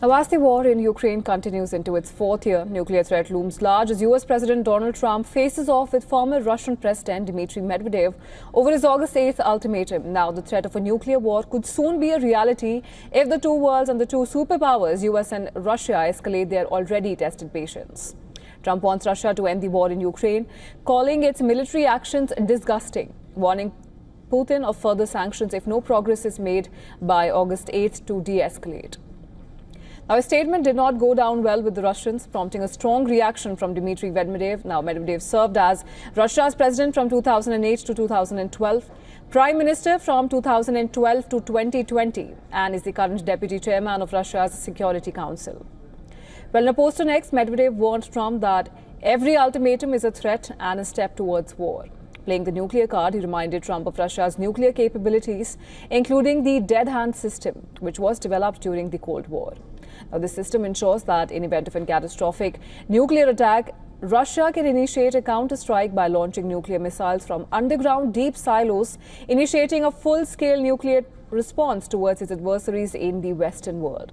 Now, as the war in Ukraine continues into its fourth year, nuclear threat looms large as US President Donald Trump faces off with former Russian President Dmitry Medvedev over his August 8th ultimatum. Now, the threat of a nuclear war could soon be a reality if the two worlds and the two superpowers, US and Russia, escalate their already tested patience. Trump wants Russia to end the war in Ukraine, calling its military actions disgusting, warning Putin of further sanctions if no progress is made by August 8th to de-escalate. Now, a statement did not go down well with the Russians, prompting a strong reaction from Dmitry Medvedev. Now, Medvedev served as Russia's president from 2008 to 2012, prime minister from 2012 to 2020, and is the current deputy chairman of Russia's Security Council. Well, in a post on X, Medvedev warned Trump that every ultimatum is a threat and a step towards war. Playing the nuclear card, he reminded Trump of Russia's nuclear capabilities, including the dead hand system, which was developed during the Cold War. Now, this system ensures that in event of a catastrophic nuclear attack, Russia can initiate a counter-strike by launching nuclear missiles from underground deep silos, initiating a full-scale nuclear response towards its adversaries in the Western world.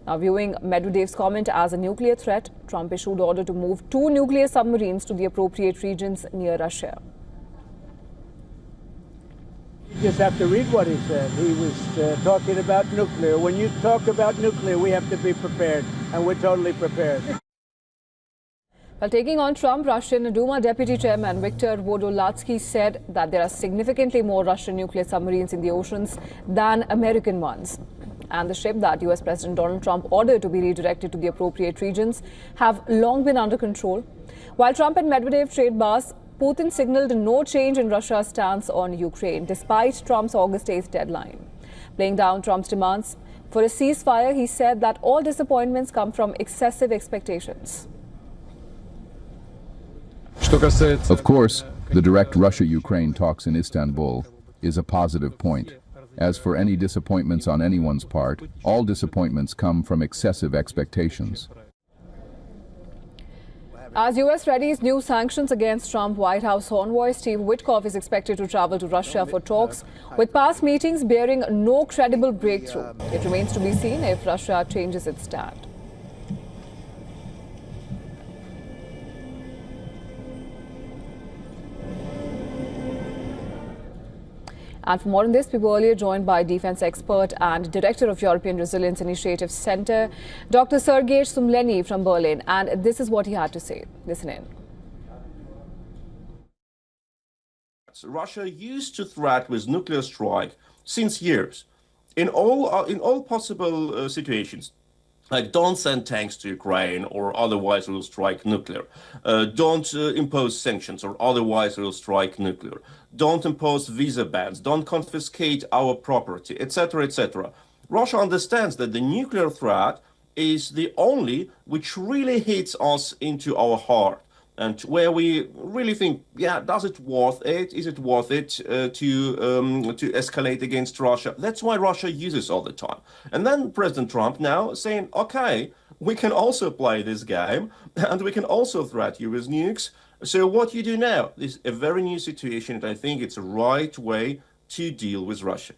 Now, viewing Medvedev's comment as a nuclear threat, Trump issued order to move 2 nuclear submarines to the appropriate regions near Russia. You just have to read what he said. He was talking about nuclear. When you talk about nuclear, we have to be prepared, and we're totally prepared. While taking on Trump, Russian Duma Deputy Chairman Viktor Vodolatsky said that there are significantly more Russian nuclear submarines in the oceans than American ones. And the ship that US President Donald Trump ordered to be redirected to the appropriate regions have long been under control. While Trump and Medvedev trade bars, Putin signaled no change in Russia's stance on Ukraine, despite Trump's August 8th deadline. Playing down Trump's demands for a ceasefire, he said that all disappointments come from excessive expectations. Of course, the direct Russia-Ukraine talks in Istanbul is a positive point. As for any disappointments on anyone's part, all disappointments come from excessive expectations. As U.S. readies new sanctions against Trump, White House envoy Steve Witkoff is expected to travel to Russia for talks, with past meetings bearing no credible breakthrough. It remains to be seen if Russia changes its stand. And for more on this, we were earlier joined by defense expert and director of European Resilience Initiative Center, Dr. Sergei Sumleny from Berlin. And this is what he had to say. Listen in. Russia used to threat with nuclear strike since years. In all possible situations. Like, don't send tanks to Ukraine or otherwise we'll strike nuclear. Don't impose sanctions or otherwise we'll strike nuclear. Don't impose visa bans. Don't confiscate our property, etc., etc. Russia understands that the nuclear threat is the only which really hits us into our heart. And where we really think, yeah, does it worth it? Is it worth it to escalate against Russia? That's why Russia uses all the time. And then President Trump now saying, okay, we can also play this game and we can also threat you with nukes. So what you do now is a very new situation, and I think it's a right way to deal with Russia.